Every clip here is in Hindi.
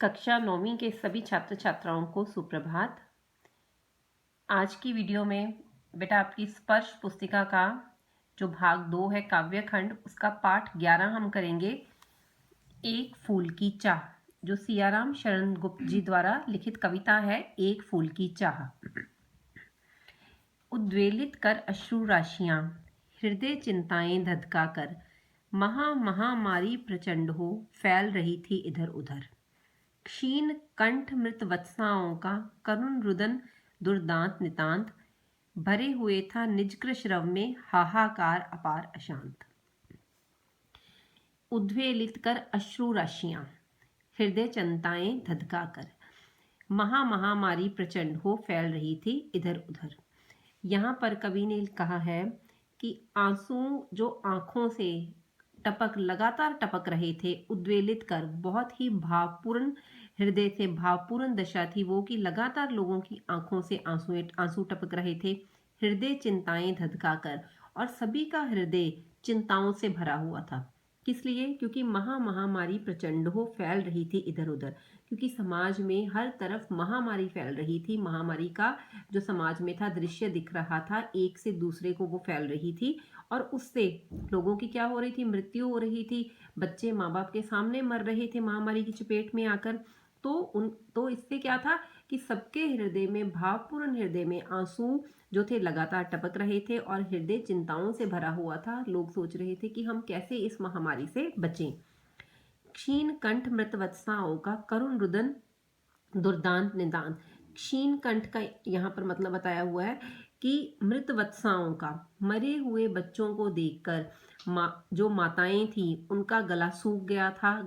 कक्षा 9वीं के सभी छात्र छात्राओं को सुप्रभात। आज की वीडियो में बेटा आपकी स्पर्श पुस्तिका का जो भाग 2 है काव्य खंड, उसका पाठ 11 हम करेंगे। एक फूल की चाह, जो सियाराम शरण गुप्त जी द्वारा लिखित कविता है। एक फूल की चाह। उद्वेलित कर अश्रु राशियां, हृदय चिंताएं धधका कर, महामारी प्रचंड हो फैल रही थी इधर उधर। क्षीण कंठ मृत वत्साओं का करुण रुदन दुर्दांत नितांत, भरे हुए था निजकृ श्रव में हाहाकार अपार अशांत। उद्वेलित कर अश्रु राशियां, हृदय चिंताएं धधका कर, महामारी प्रचंड हो फैल रही थी इधर उधर। यहाँ पर कवि ने कहा है कि आंसू जो आंखों से लगातार टपक रहे थे, उद्वेलित कर, बहुत ही भावपूर्ण हृदय से भावपूर्ण दशा थी वो कि लगातार लोगों की आंखों से आंसू टपक रहे थे। हृदय चिंताएं धधका कर, और सभी का हृदय चिंताओं से भरा हुआ था। किस लिए? क्योंकि महामारी प्रचंड हो फैल रही थी इधर उधर, क्योंकि समाज में हर तरफ महामारी फैल रही थी। महामारी का जो समाज में था दृश्य दिख रहा था, एक से दूसरे को वो फैल रही थी, और उससे लोगों की क्या हो रही थी? मृत्यु हो रही थी। बच्चे माँ बाप के सामने मर रहे थे महामारी की चपेट में आकर। तो इससे क्या था कि सबके हृदय में, भावपूर्ण हृदय में आंसू जो थे लगातार टपक रहे थे, और हृदय चिंताओं से भरा हुआ था। लोग सोच रहे थे कि हम कैसे इस महामारी से बचें। क्षीण कंठ मृत वत्साओं का करुण रुदन दुर्दांत निदांत। क्षीण कंठ का यहाँ पर मतलब बताया हुआ है कि मृत वत्साओं का, मरे हुए बच्चों को देखकर जो माताएं थी उनका गला सूख गया था।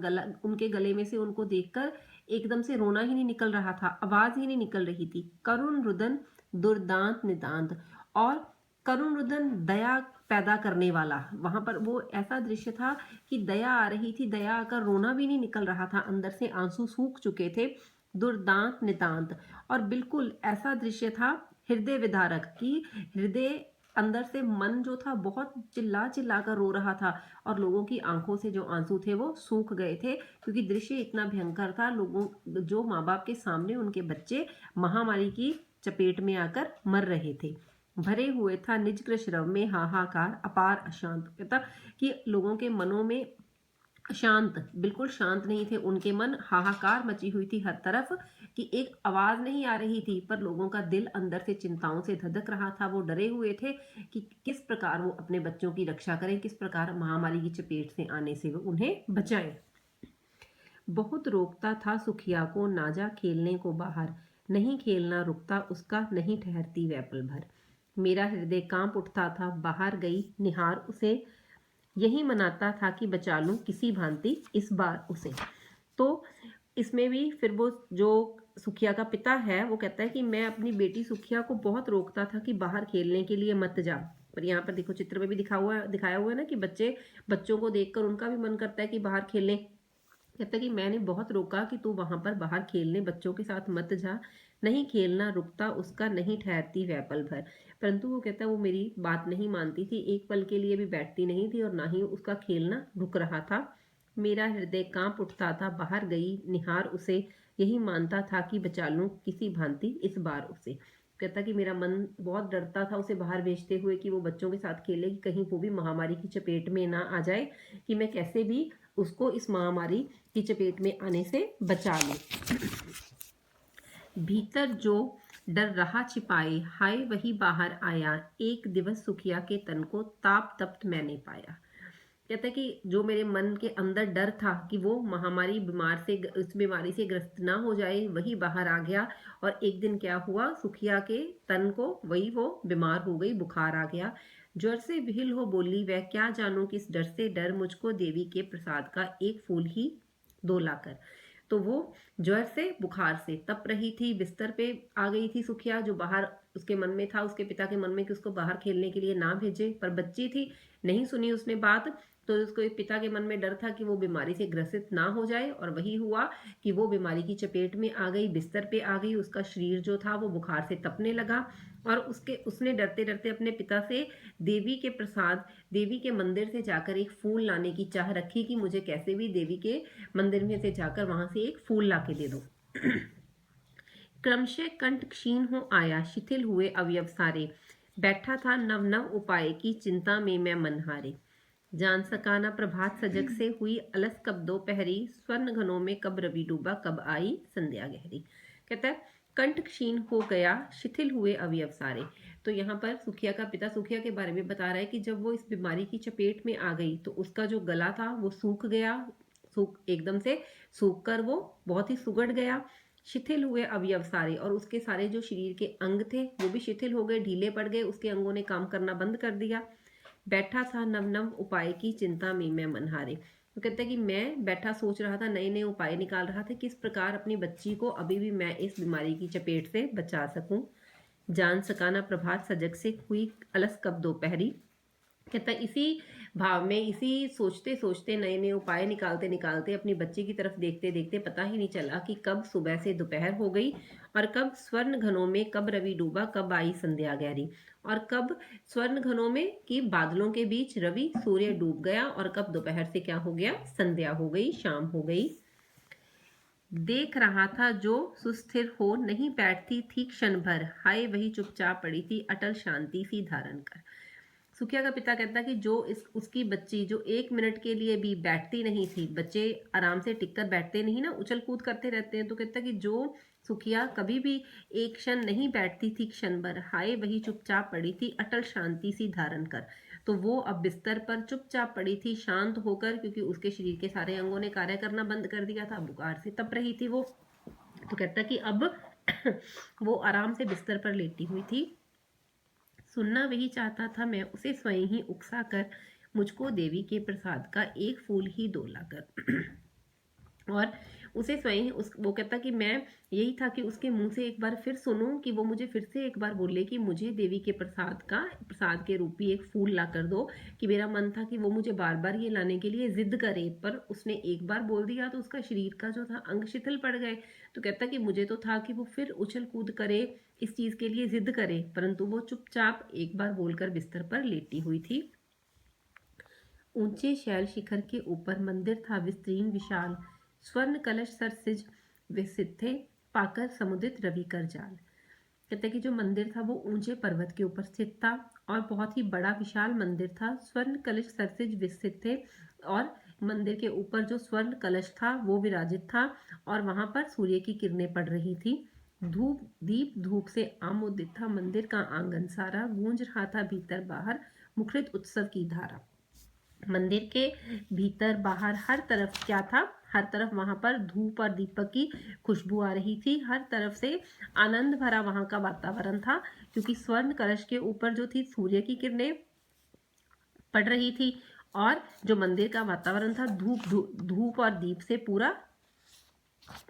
उनके गले में से उनको देखकर एकदम से रोना ही नहीं निकल रहा था, आवाज ही नहीं निकल रही थी। करुण रुदन दुर्दांत निदांत, और करुण रुदन दया पैदा करने वाला, वहां पर वो ऐसा दृश्य था कि दया आ रही थी, दया आकर रोना भी नहीं निकल रहा था, अंदर से आंसू सूख चुके थे। दुर्दांत नितांत, और बिल्कुल ऐसा दृश्य था हृदय विदारक की हृदय अंदर से मन जो था बहुत चिल्ला चिल्ला कर रो रहा था, और लोगों की आंखों से जो आंसू थे वो सूख गए थे, क्योंकि दृश्य इतना भयंकर था। लोगों जो माँ बाप के सामने उनके बच्चे महामारी की चपेट में आकर मर रहे थे। भरे हुए था निज कृश्रव में हाहाकार अपार अशांत, कहता कि लोगों के मनों में शांत, बिल्कुल शांत नहीं थे उनके मन। हाहाकार मची हुई थी हर तरफ कि एक आवाज नहीं आ रही थी, पर लोगों का दिल अंदर से चिंताओं से धधक रहा था। वो डरे हुए थे कि किस प्रकार वो अपने बच्चों की रक्षा करें, किस प्रकार महामारी की चपेट से आने से वो उन्हें बचाएं। बहुत रोकता था सुखिया को नाजा खेलने को बाहर, नहीं खेलना रुकता उसका, नहीं ठहरती वह पल भर। मेरा हृदय कांप उठता था, बाहर गई निहार उसे, यही मनाता था कि बचा लूं किसी भांति इस बार उसे। तो इसमें भी फिर वो जो सुखिया का पिता है वो कहता है कि मैं अपनी बेटी सुखिया को बहुत रोकता था कि बाहर खेलने के लिए मत जा। पर यहाँ पर देखो चित्र में भी दिखाया हुआ है ना कि बच्चों को देखकर उनका भी मन करता है कि बाहर खेलें। कहता है कि मैंने बहुत रोका कि तू वहां पर बाहर खेलने बच्चों के साथ मत जा, नहीं खेलना रुकता उसका, नहीं ठहरती वह पल भर। परंतु वो कहता है वो मेरी बात नहीं मानती थी, एक पल के लिए भी बैठती नहीं थी, और ना ही उसका खेलना रुक रहा था। मेरा हृदय कांप उठता था, बाहर गई निहार उसे, यही मानता था कि बचा लूं किसी भांति इस बार उसे। कहता कि मेरा मन बहुत डरता था उसे बाहर भेजते हुए कि वो बच्चों के साथ खेले, कि कहीं वो भी महामारी की चपेट में ना आ जाए, कि मैं कैसे भी उसको इस महामारी की चपेट में आने से बचा लूं। भीतर जो डर रहा छिपाए, हाय वही बाहर आया, एक दिवस सुखिया के तन को ताप तप्त मैंने पाया। कहता है कि जो मेरे मन के अंदर डर था कि वो महामारी इस बीमारी से ग्रस्त ना हो जाए, वही बाहर आ गया। और एक दिन क्या हुआ, सुखिया के तन को वो बीमार हो गई, बुखार आ गया। ज्वर से विहिल हो बोली वह, क्या जानू किस डर से डर, मुझको देवी के प्रसाद का एक फूल ही दो लाकर। तो वो ज्वर से बुखार से तप रही थी, बिस्तर पे आ गई थी सुखिया। जो बाहर उसके मन में था, उसके पिता के मन में, कि उसको बाहर खेलने के लिए ना भेजे, पर बच्ची थी, नहीं सुनी उसने बात। तो उसको पिता के मन में डर था कि वो बीमारी से ग्रसित ना हो जाए, और वही हुआ कि वो बीमारी की चपेट में आ गई, बिस्तर पे आ गई। उसका शरीर जो था वो बुखार से तपने लगा, और उसने डरते डरते अपने पिता से देवी के प्रसाद, देवी के मंदिर से जाकर एक फूल लाने की चाह रखी कि मुझे कैसे भी देवी के मंदिर में से जाकर वहां से एक फूल ला के दे दो। क्रमशः कंठ क्षीण हो आया, शिथिल हुए अवयव सारे, बैठा था नव नव उपाय की चिंता में मैं मनहारे। जान सका न प्रभात सजग से, हुई अलस कब दोपहरी, स्वर्ण घनों में कब रवि डूबा, कब आई संध्या गहरी। कहता है कंठ क्षीण हो गया, शिथिल हुए अवयव सारे। तो यहाँ पर सुखिया का पिता सुखिया के बारे में बता रहा है कि जब वो इस बीमारी की चपेट में आ गई तो उसका जो गला था वो सूख गया, एकदम से सूख कर वो बहुत ही सुगड़ गया। शिथिल हुए अवयव सारे, और उसके सारे जो शरीर के अंग थे वो भी शिथिल हो गए, ढीले पड़ गए, उसके अंगों ने काम करना बंद कर दिया। बैठा था नव नव उपाय की चिंता में मैं मनहारे। तो कहते हैं कि मैं बैठा सोच रहा था, नए नए उपाय निकाल रहा था किस प्रकार अपनी बच्ची को अभी भी मैं इस बीमारी की चपेट से बचा सकूं। जान सकाना प्रभात सजग से, हुई अलस कब दोपहरी। कहता है इसी भाव में, इसी सोचते सोचते, नए नए उपाय निकालते निकालते, अपनी बच्ची की तरफ देखते देखते पता ही नहीं चला कि कब सुबह से दोपहर हो गई, और कब स्वर्ण घनों में कब रवि डूबा, कब आई संध्या गहरी, और कब स्वर्ण घनों में कि बादलों के बीच रवि सूर्य डूब गया, और कब दोपहर से क्या हो गया, संध्या हो गई, शाम हो गई। देख रहा था जो सुस्थिर हो, नहीं बैठती थी क्षण भर, हाय वही चुपचाप पड़ी थी अटल शांति सी धारण कर। सुखिया का पिता कहता है कि जो उसकी बच्ची जो 1 मिनट के लिए भी बैठती नहीं थी, बच्चे आराम से टिककर बैठते नहीं ना, उछल कूद करते रहते हैं, तो कहता है कि जो सुखिया कभी भी एक क्षण नहीं बैठती थी क्षण भर, हाय वही चुपचाप पड़ी थी अटल शांति सी धारण कर। तो वो अब बिस्तर पर चुपचाप पड़ी थी शांत होकर, क्योंकि उसके शरीर के सारे अंगों ने कार्य करना बंद कर दिया था, बुखार से तप रही थी वो। तो कहता कि अब वो आराम से बिस्तर पर लेटी हुई थी। सुनना वही चाहता था मैं, उसे स्वयं ही उकसा कर, मुझको देवी के प्रसाद का एक फूल ही डोला कर। और उसे स्वयं उस वो कहता कि मैं यही था कि उसके मुंह से एक बार फिर सुनूं, कि वो मुझे फिर से एक बार बोले कि मुझे देवी के प्रसाद के रूपी एक फूल ला कर दो। कि मेरा मन था कि वो मुझे बार बार ये लाने के लिए जिद करे, पर उसने एक बार बोल दिया तो उसका शरीर का जो था अंग शिथिल पड़ गए। तो कहता कि मुझे तो था कि वो फिर उछल कूद करे, इस चीज के लिए जिद करे, परंतु वो चुपचाप एक बार बोलकर बिस्तर पर लेटी हुई थी। ऊंचे शैल शिखर के ऊपर मंदिर था विस्तीर्ण विशाल, स्वर्ण कलश सरसिज विकसित थे, पाकर समुदित रवि कर जाल। कहते हैं कि जो मंदिर था वो ऊंचे पर्वत के ऊपर स्थित था, और बहुत ही बड़ा विशाल मंदिर था। स्वर्ण कलश सरसिज विकसित थे, और मंदिर के ऊपर जो स्वर्ण कलश था वो विराजित था, और वहां पर सूर्य की किरणें पड़ रही थी। धूप दीप धूप से आमोदित था मंदिर का आंगन सारा, गूंज रहा था भीतर बाहर मुखरित उत्सव की धारा। मंदिर के भीतर बाहर हर तरफ क्या था, हर तरफ वहां पर धूप और दीपक की खुशबू आ रही थी, हर तरफ से आनंद भरा वहां का वातावरण था, क्योंकि स्वर्ण कलश के ऊपर जो थी सूर्य की किरणें पड़ रही थी, और जो मंदिर का वातावरण था धूप और दीप से पूरा,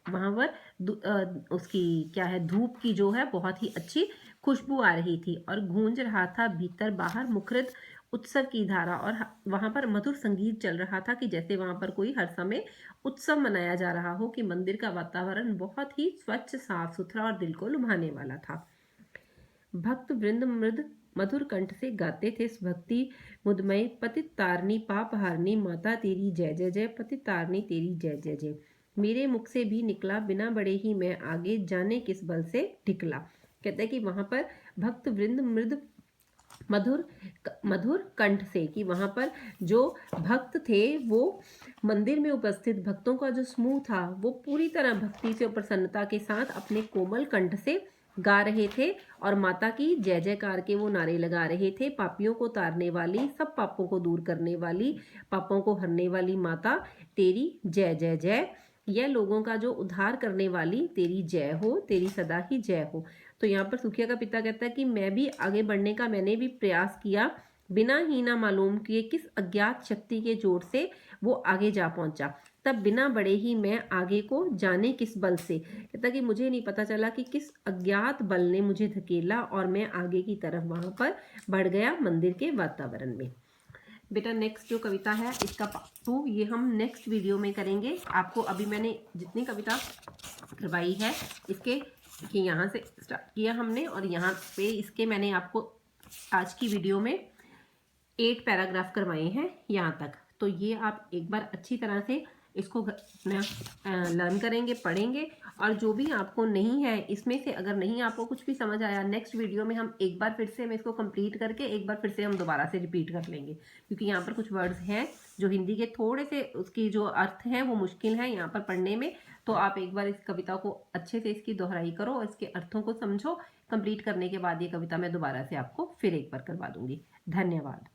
वहां पर उसकी क्या है, धूप की जो है बहुत ही अच्छी खुशबू आ रही थी, और गूंज रहा था भीतर बाहर मुखरित उत्सव की धारा, और वहां पर मधुर संगीत चल रहा था, कि जैसे वहां पर कोई हर समय उत्सव मनाया जा रहा हो, कि मंदिर का वातावरण बहुत ही स्वच्छ साफ सुथरा और दिल को लुभाने वाला था। भक्त वृंद मधुर कंठ से गाते थे भक्ति मुदमय, पतित तारनी पाप हारनी माता तेरी जय जय जय, पतित तारनी तेरी जय जय जय। मेरे मुख से भी निकला बिना बड़े ही मैं आगे, जाने किस बल से ढिकला। कहते हैं कि वहां पर भक्त वृंद मधुर मधुर कंठ से, कि वहां पर जो भक्त थे वो मंदिर में उपस्थित भक्तों का जो समूह था वो पूरी तरह भक्ति से और प्रसन्नता के साथ अपने कोमल कंठ से गा रहे थे, और माता की जय जयकार के वो नारे लगा रहे थे। पापियों को तारने वाली, सब पापों को दूर करने वाली, पापों को हरने वाली माता तेरी जय जय जय, यह लोगों का जो उद्धार करने वाली तेरी जय हो, तेरी सदा ही जय हो। तो यहाँ पर सुखिया का पिता कहता है कि मैं भी आगे बढ़ने का मैंने भी प्रयास किया, बिना ही ना मालूम किए किस अज्ञात शक्ति के जोर से वो आगे जा पहुंचा, तब बिना बड़े ही मैं आगे को जाने किस बल से। कहता कि मुझे नहीं पता चला कि किस अज्ञात बल ने मुझे धकेला, और मैं आगे की तरफ वहां पर बढ़ गया मंदिर के वातावरण में। बेटा नेक्स्ट जो कविता है इसका पार्ट 2 ये हम नेक्स्ट वीडियो में करेंगे। आपको अभी मैंने जितनी कविता करवाई है इसके कि यहाँ से स्टार्ट किया हमने और यहाँ पे इसके मैंने आपको आज की वीडियो में 8 पैराग्राफ करवाए हैं यहाँ तक। तो ये आप एक बार अच्छी तरह से इसको लर्न करेंगे, पढ़ेंगे, और जो भी आपको नहीं है इसमें से, अगर नहीं आपको कुछ भी समझ आया, नेक्स्ट वीडियो में हम एक बार फिर से हम इसको कंप्लीट करके एक बार फिर से हम दोबारा से रिपीट कर लेंगे, क्योंकि यहाँ पर कुछ वर्ड्स हैं जो हिंदी के थोड़े से उसकी जो अर्थ है वो मुश्किल है यहाँ पर पढ़ने में। तो आप एक बार इस कविता को अच्छे से इसकी दोहराई करो और इसके अर्थों को समझो। कंप्लीट करने के बाद ये कविता मैं दोबारा से आपको फिर एक बार करवा दूंगी। धन्यवाद।